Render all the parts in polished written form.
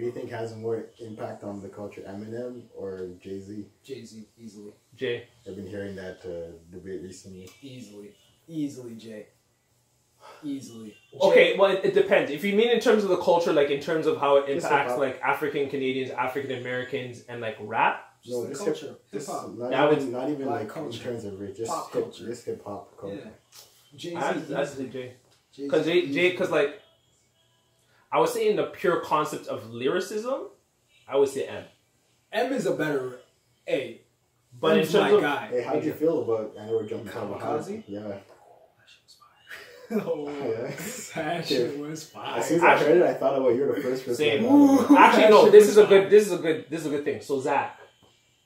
you think has more impact on the culture, Eminem or Jay-Z? Jay-Z, easily. Jay. I've been hearing that debate recently. Easily, Jay. Easily. Okay, well, it depends. If you mean in terms of the culture, like in terms of how it impacts like African Canadians, African Americans, and like rap. No, just the culture. Hip hop. Not even like culture. in terms of race, just pop culture. Just hip hop culture. Yeah. Jay-Z. That's the Jay. Because like, I would say in the pure concept of lyricism, I would say M. M is a better A. But M's in terms my of guy. Hey, how do you feel about? I know we're jumping Kamikaze? Yeah. Oh, that shit was fire. As soon as I heard it, I thought, "Oh, you're the first person." Same. Actually, no. This is a good thing. So Zach,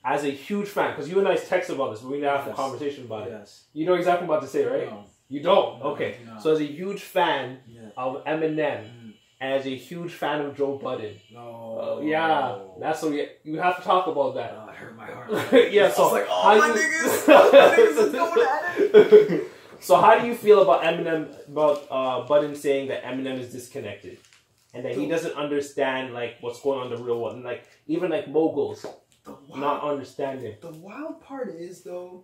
as a huge fan, because you and I texted about this, but we didn't have a conversation about it. Yes. You know exactly what I'm about to say, right? No. You don't. No, Okay. no. So as a huge fan of Eminem, and as a huge fan of Joe Budden. No. Yeah, that's what you have to talk about that. Oh, it hurt my heart. Yeah. So I was like, oh, my niggas is going at it. So how do you feel about Budden saying that Eminem is disconnected, and that he doesn't understand like what's going on in the real world, and like even like moguls not understanding. The wild part is though,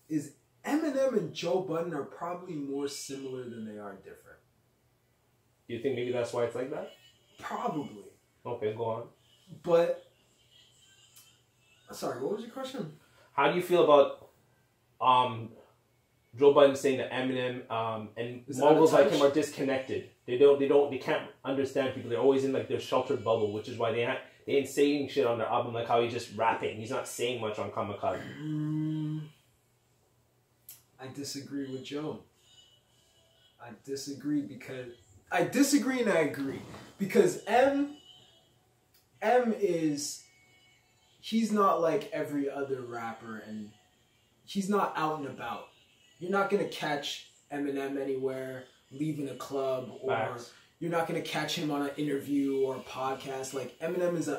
is Eminem and Joe Budden are probably more similar than they are different. Do you think maybe that's why it's like that? Probably. Okay, go on. But sorry, what was your question? How do you feel about Joe Budden saying that Eminem and moguls like him are disconnected? They can't understand people. They're always in like their sheltered bubble, which is why they ain't saying shit on their album, like how he's just rapping. He's not saying much on Kamikaze. I disagree with Joe. I disagree and I agree. Because M is, he's not like every other rapper, and he's not out and about. You're not going to catch Eminem anywhere, leaving a club, or you're not going to catch him on an interview or a podcast. Like, Eminem is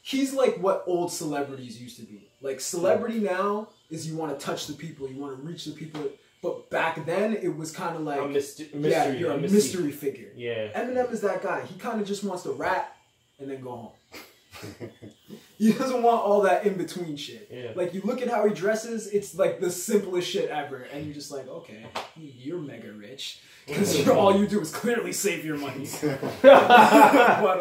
he's like what old celebrities used to be. Like, celebrity now is you want to touch the people, you want to reach the people. But back then, it was kind of like, you're a mystery figure. Yeah. Eminem is that guy. He kind of just wants to rap and then go home. He doesn't want all that in between shit. Yeah. Like, you look at how he dresses, it's like the simplest shit ever, and you're just like, okay, you're mega rich because all you do is clearly save your money. But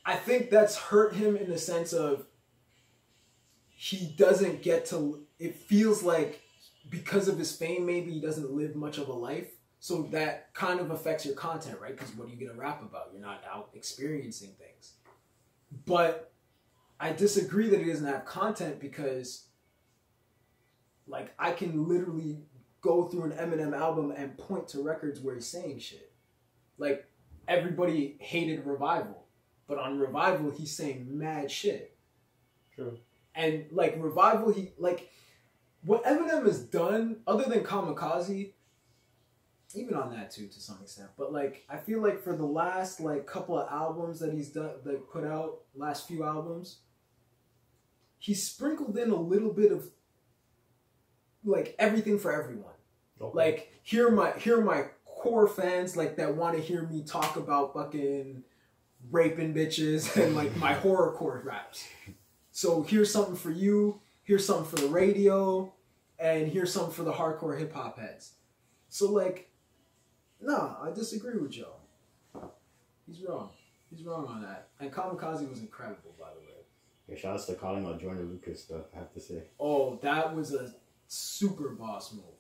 I think that's hurt him in the sense of he doesn't get to. It feels like because of his fame, maybe he doesn't live much of a life. So that kind of affects your content, right? Because what are you going to rap about? You're not out experiencing things. But I disagree that he doesn't have content because, like, I can literally go through an Eminem album and point to records where he's saying shit. Like, everybody hated Revival. But on Revival, he's saying mad shit. True. And, like, Revival, what Eminem has done, other than Kamikaze, even on that too, to some extent. But like, I feel like for the last like couple of albums that he's done, like put out, last few albums, he sprinkled in a little bit of like everything for everyone. Okay. Like here are my core fans like that want to hear me talk about fucking raping bitches and like my horrorcore raps. So here's something for you. Here's something for the radio, and here's something for the hardcore hip hop heads. So like. No, I disagree with Joe. He's wrong. He's wrong on that. And Kamikaze was incredible, by the way. Yeah, shout out to calling out Joyner Lucas stuff, I have to say. Oh, that was a super boss move.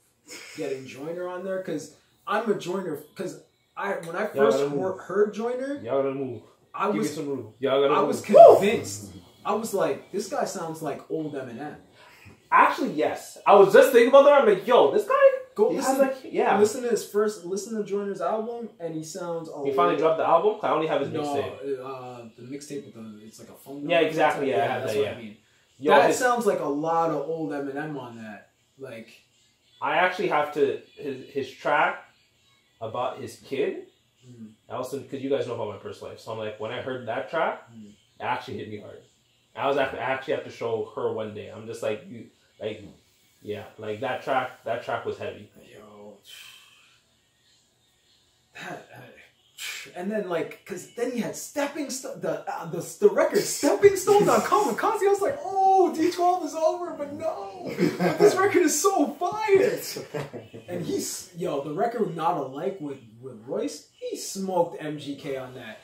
Getting Joyner on there, because I'm a Joyner. Because when I first heard Joyner, y'all gotta move. I was move. convinced. I was like, this guy sounds like old Eminem. Actually, yes. I was just thinking about that. I'm like, yo, this guy. Go listen. Listen to listen to Joyner's album, and he sounds. He finally dropped the album. I only have his mixtape. The mixtape with it's like a phone number. Yeah, exactly. Yeah, I have that's that. What Yeah. I mean. That sounds like a lot of old Eminem on that. Like, I actually have to his track about his kid. Also, because you guys know about my personal life, so I'm like, when I heard that track, it actually hit me hard. I actually have to show her one day. I'm just like you, like. Yeah, like that track was heavy. Yo, and then like, cause then he had the record Stepping Stones on Kamikaze. I was like, oh, D12 is over, but no, but this record is so fire. And the record with Not Alike with Royce, he smoked MGK on that.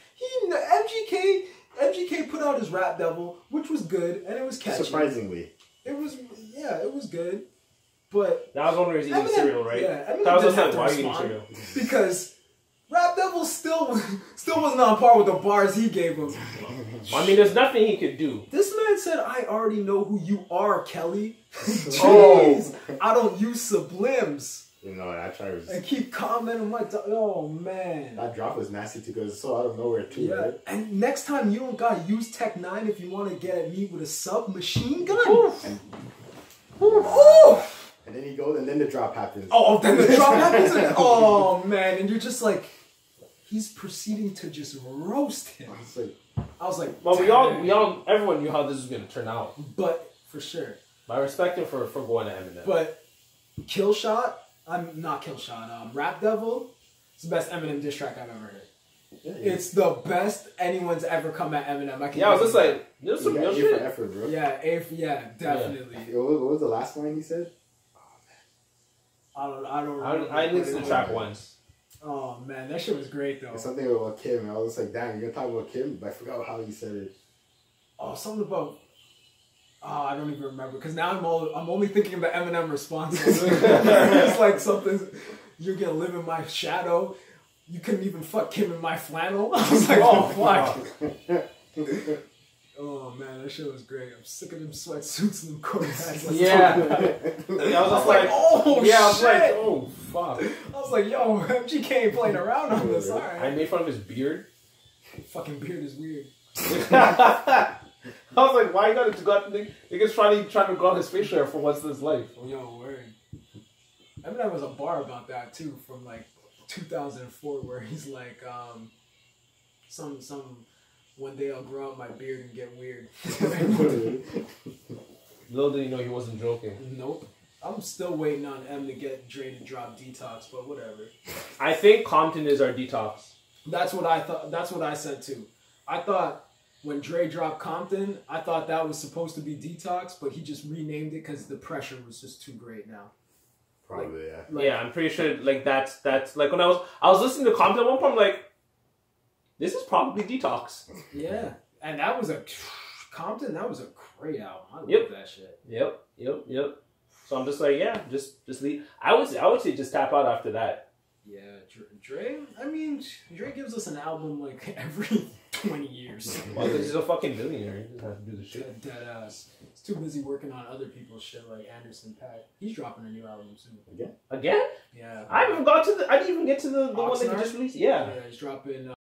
MGK put out his Rap Devil, which was good, and it was catchy. Surprisingly. It was good. But that was one where he was eating cereal, right? Yeah, Eminem that was didn't like, have to why are you eating respond cereal? because Rap Devil still wasn't on par with the bars he gave him. I mean, there's nothing he could do. This man said, "I already know who you are, Kelly." Oh. I don't use sublims. You know, I try to... And keep commenting my... Oh, man. That drop was nasty too, because it's so out of nowhere too, Yeah. right? And next time, you don't gotta use Tech 9 if you want to get at me with a submachine gun. Oof. And then he goes, and then the drop happens. Oh, then the drop happens? Oh, man. And you're just like... He's proceeding to just roast him. I was like... Well, everyone knew how this was going to turn out. But, for sure. I respect him for going to Eminem. But, Killshot... I'm not Killshot. Rap Devil. It's the best Eminem diss track I've ever heard. Yeah. It's the best anyone's ever come at Eminem. I was just like, there's some real shit. For effort, bro. Yeah, definitely. Yeah. What was the last line he said? Oh, man. I don't remember. I listened to the track once. Oh man, that shit was great though. It's something about Kim. I was just like, damn, you're gonna talk about Kim, but I forgot how he said it. Oh, something about. Oh, I don't even remember because now I'm only thinking of the Eminem response. It's like something. You're gonna live in my shadow. You couldn't even fuck Kim in my flannel. I was like, oh fuck. Oh man, that shit was great. I'm sick of them sweatsuits and them coat hats. Like, yeah. I was just like, oh yeah, shit. I was like, oh fuck. I was like, yo, MGK ain't playing around on this. All right. I made fun of his beard. Fucking beard is weird. I was like, why you gotta go? Niggas trying to go on his facial hair for what's this life? Oh, yo, word. Eminem was a bar about that too, from like 2004, where he's like, some one day I'll grow out my beard and get weird. Little did he know he wasn't joking. Nope. I'm still waiting on M to get Dre to drop Detox, but whatever. I think Compton is our Detox. That's what I thought. That's what I said too. I thought when Dre dropped Compton, I thought that was supposed to be Detox, but he just renamed it because the pressure was just too great now. Probably, yeah, I'm pretty sure. Like that's like when I was listening to Compton at one point, I'm like, this is probably Detox. Yeah, and that was Compton. That was a great album. I love that shit. Yep. So I'm just like, yeah, just leave. I would say just tap out after that. Yeah, Dre. I mean, Dre gives us an album like every 20 years. Well, because he's a fucking billionaire. He doesn't have to do the shit. Dead ass. He's too busy working on other people's shit like Anderson .Paak. He's dropping a new album soon. Again? Yeah. I didn't even get to the one that he just released. Yeah. Yeah, he's dropping.